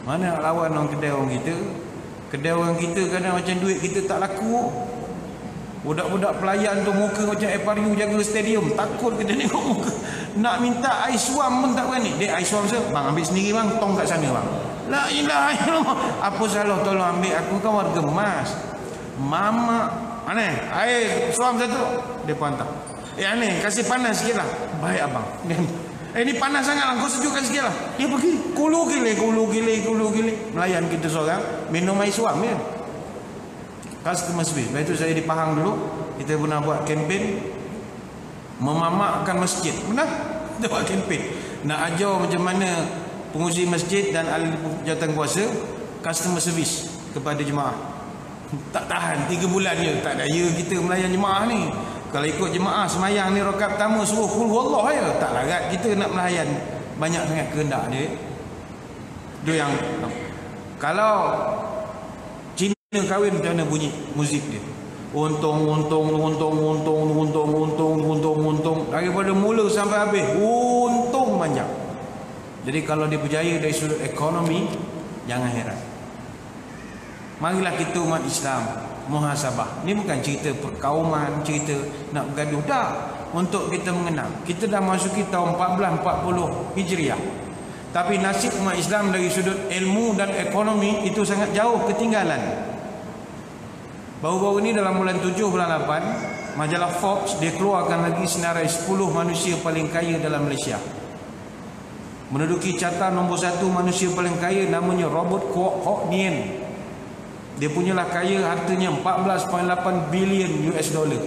Mana nak lawan orang kedai orang kita? Kedai orang kita kadang macam duit kita tak laku. Budak-budak pelayan tu muka macam Epariu jaga stadium. Takut kita tengok muka. Nak minta ais suam pun tak berani. Dek, ais suam saya, bang ambil sendiri bang, tong kat sana bang. La ilaha illallah. Apa salah tolong ambil, aku kan warga emas. Mama, aneh, air suam satu. Dia hantar. Aneh, kasih panas sikit lah. Baik abang. Ini panas sangat lah, kau sejukkan sikit lah. Dia pergi, kulu gile. Melayan kita seorang, minum air suam ya. Customer service. Lepas itu saya di Pahang dulu, kita pernah buat kempen memamakkan masjid. Benar? Kita buat kempen nak ajar macam mana pengurusi masjid dan ahli jawatan kuasa customer service kepada jemaah. Tak tahan 3 bulan je, tak daya kita melayan jemaah ni. Kalau ikut jemaah semayang ni rakaat pertama suruh qul huwallah ya, tak larat kita nak melayan banyak sangat kehendak dia. Itu yang kalau Cina kahwin macam mana bunyi muzik dia. Untung daripada mula sampai habis untung banyak. Jadi kalau dia berjaya dari sudut ekonomi, jangan heran. Marilah kita umat Islam muhasabah. Ini bukan cerita perkauman, cerita nak bergaduh, dah. Untuk kita mengenal, kita dah masuki tahun 1440 Hijriah. Tapi nasib umat Islam dari sudut ilmu dan ekonomi itu sangat jauh ketinggalan. Baru-baru ini dalam bulan 7 bulan 8, majalah Forbes dia keluarkan lagi senarai 10 manusia paling kaya dalam Malaysia. Menduduki carta nombor 1 manusia paling kaya namanya Robert Kwok Hok Nien. Dia punyalah kaya, hartanya 14.8 bilion US dollar.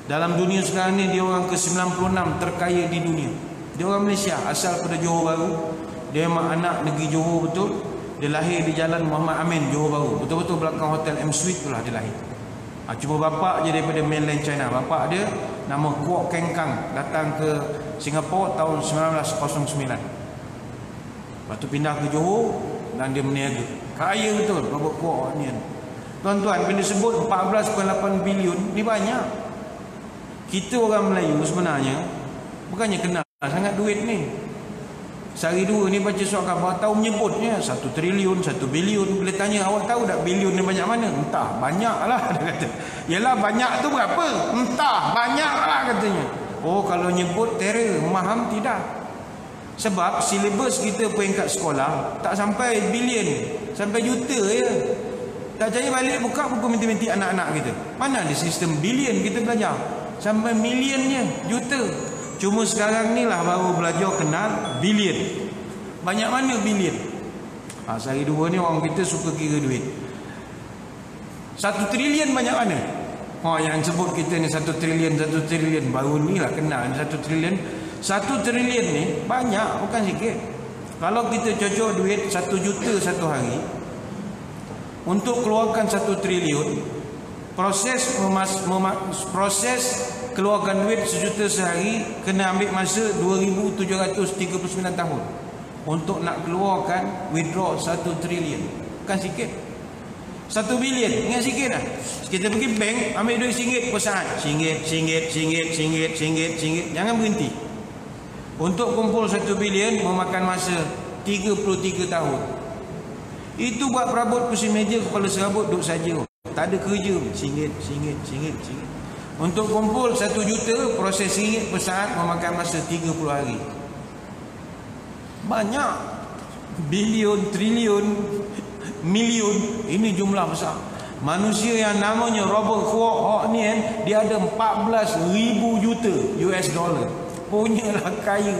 Dalam dunia sekarang ni dia orang ke-96 terkaya di dunia. Dia orang Malaysia, asal pada Johor Bahru. Dia memang anak negeri Johor betul. Dia lahir di Jalan Muhammad Amin, Johor Bahru. Betul-betul belakang Hotel M Suite itulah dia lahir. Cuma bapak je daripada mainland China. Bapak dia nama Kwok Keng Kang, datang ke Singapura tahun 1909. Lepas tu pindah ke Johor dan dia berniaga. Kaya betul Robert Kwok ni. Tuan-tuan, bila sebut 14.8 bilion ni banyak. Kita orang Melayu sebenarnya bukannya kenal sangat duit ni. Sehari dua ni baca surat khabar tahu menyebutnya 1 triliun, 1 bilion. Bila tanya awak tahu tak bilion ni banyak mana? Entah, banyak lah dia kata. Yalah banyak tu berapa? Entah, banyak lah katanya. Oh kalau nyebut terror, memaham tidak? Sebab silibus kita peringkat sekolah tak sampai bilion, sampai juta ya. Tak percaya balik buka buku matematik anak-anak kita. Mana ada sistem bilion kita belajar? Sampai milionnya, juta. Cuma sekarang ni lah baru belajar kenal bilion. Banyak mana bilion? Sehari dua ni orang kita suka kira duit. 1 trilion banyak mana? Yang sebut kita ni 1 trilion, 1 trilion. Baru ni lah kenal 1 trilion. 1 trilion ni banyak, bukan sikit. Kalau kita cocok duit 1 juta satu hari, untuk keluarkan 1 triliun, proses keluarkan duit 1 juta sehari kena ambil masa 2739 tahun untuk nak keluarkan withdraw 1 trilion. Bukan sikit. 1 bilion, ingat sikit dah. Kita pergi bank ambil duit RM1 per saat. RM1. Jangan berhenti. Untuk kumpul 1 bilion memakan masa 33 tahun. Itu buat perabot kursi meja kepala serabut duduk saja. Tak ada kerja. RM1. Untuk kumpul 1 juta, proses RM1 per saat memakan masa 30 hari. Banyak. Bilion, triliun, milion. Ini jumlah besar. Manusia yang namanya Robert Kwok Hok Nien, dia ada 14,000 juta US dollar. Punyalah kaya.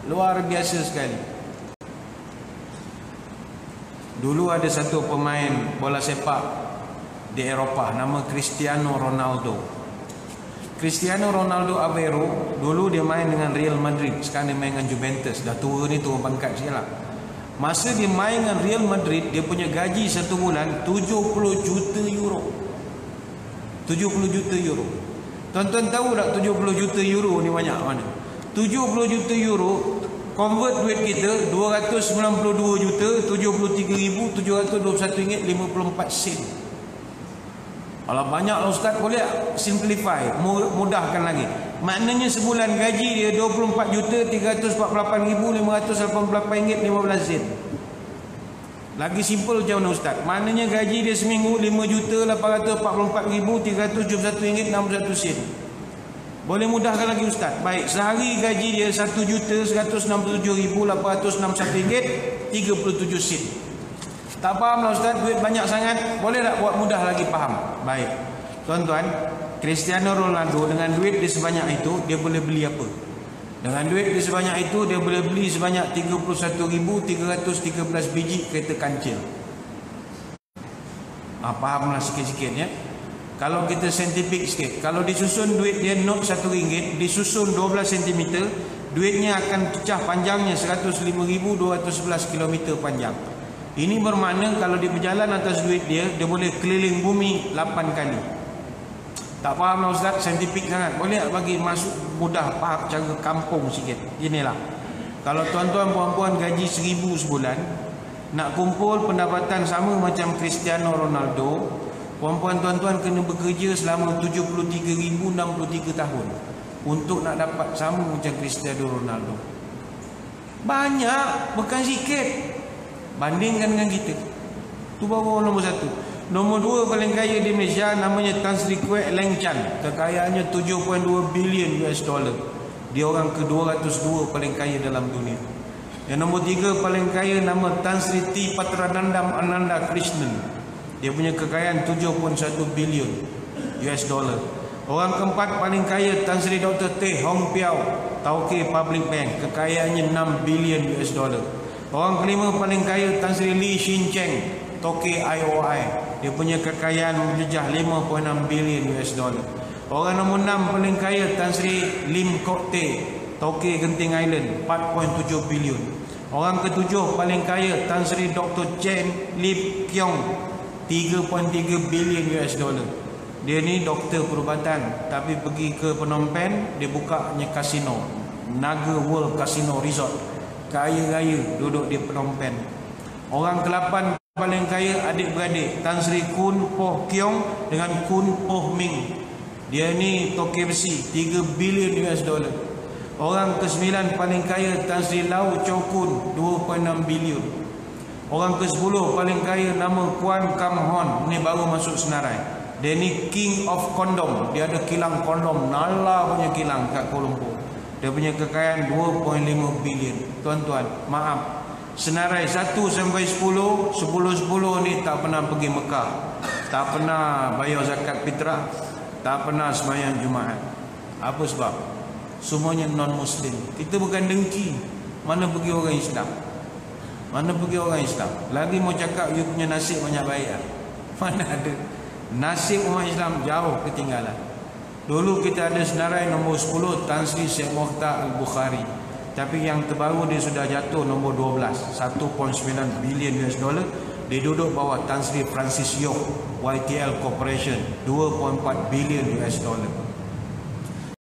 Luar biasa sekali. Dulu ada satu pemain bola sepak di Eropah nama Cristiano Ronaldo. Cristiano Ronaldo Aveiro dulu dia main dengan Real Madrid, sekarang dia main dengan Juventus. Dah tua ni, turun pangkat sikit lah. Masa dia main dengan Real Madrid, dia punya gaji satu bulan 70 juta euro. 70 juta euro. Tuan-tuan tahu tak 70 juta euro ni banyak mana? 70 juta euro convert duit kita 292 juta 73,721 ringgit 54 sen. Kalau banyak lah ustaz, boleh simplify, mudahkan lagi. Maknanya sebulan gaji dia 24 juta 348,588 ringgit 15 sen. Lagi simple macam mana Ustaz? Maknanya gaji dia seminggu 5,844,371 ringgit 61 sen. Boleh mudahkan lagi Ustaz. Baik, sehari gaji dia 1,167,861 ringgit 37 sen. Tak faham lah Ustaz, duit banyak sangat. Boleh tak buat mudah lagi faham? Baik. Tuan-tuan, Cristiano Ronaldo dengan duit dia sebanyak itu, dia boleh beli apa? Dengan duit dia sebanyak itu, dia boleh beli sebanyak 31,313 biji kereta kancil. Fahamlah sikit-sikit ya. Kalau kita saintifik sikit, kalau disusun duit dia not RM1, disusun 12 cm, duitnya akan pecah panjangnya 105,211 km panjang. Ini bermakna kalau dia berjalan atas duit dia, dia boleh keliling bumi 8 kali. Tak faham lah Ustaz, saintifik sangat. Boleh tak bagi masuk mudah faham cara kampung sikit? Inilah. Kalau tuan-tuan puan-puan gaji 1,000 sebulan, nak kumpul pendapatan sama macam Cristiano Ronaldo, puan-puan tuan-tuan kena bekerja selama 73,063 tahun untuk nak dapat sama macam Cristiano Ronaldo. Banyak, bukan sikit. Bandingkan dengan kita. Tu baru nombor 1. Nombor 2 paling kaya di Malaysia namanya Tan Sri Kwek Leng Chan. Kekayaannya 7.2 bilion US dollar. Dia orang ke-202 paling kaya dalam dunia. Yang nombor 3 paling kaya nama Tan Sri T Patranandam Ananda Krishnan. Dia punya kekayaan 7.1 bilion US dollar. Orang keempat paling kaya Tan Sri Dr. Teh Hong Piao, Tauke Public Bank. Kekayaannya 6 bilion US dollar. Orang kelima paling kaya Tan Sri Lee Shin Cheng, Toke IOI. Dia punya kekayaan menjejah 5.6 bilion US dollar. Orang nombor 6 paling kaya Tan Sri Lim Kok Teh, Toke Genting Island, 4.7 bilion. Orang ketujuh paling kaya Tan Sri Dr. Chen Lip Kiong, 3.3 bilion US dollar. Dia ni doktor perubatan, tapi pergi ke Phnom Penh, dia bukanya kasino, Naga World Casino Resort. Kaya-kaya duduk di Phnom Penh. Orang ke-8 paling kaya adik-beradik, Tan Sri Kun Poh Kiong dengan Kun Poh Ming. Dia ni toke besi, 3 bilion US dollar. Orang ke-9 paling kaya Tan Sri Lau Chow Kun, 2.6 bilion. Orang ke-10 paling kaya nama Kuan Kam Hon, ni baru masuk senarai. Dia ni King of Kondom. Dia ada kilang kondom, Nala punya kilang kat Kuala Lumpur. Dia punya kekayaan 2.5 bilion. Tuan-tuan, maaf, senarai 1 sampai 10, 10 ni tak pernah pergi Mekah, tak pernah bayar zakat fitrah, tak pernah sembahyang Jumaat. Apa sebab? Semuanya non-Muslim. Kita bukan dengki. Mana pergi orang Islam? Mana pergi orang Islam? Lagi mau cakap you punya nasib banyak baik lah. Mana ada? Nasib umat Islam jauh ketinggalan. Dulu kita ada senarai nombor 10 Tan Sri Syekh Mokhtar Al-Bukhari. Tapi yang terbaru dia sudah jatuh nombor 12, 1.9 bilion US dollar. Dia duduk bawah Tan Sri Francis Yok YTL Corporation, 2.4 bilion US dollar.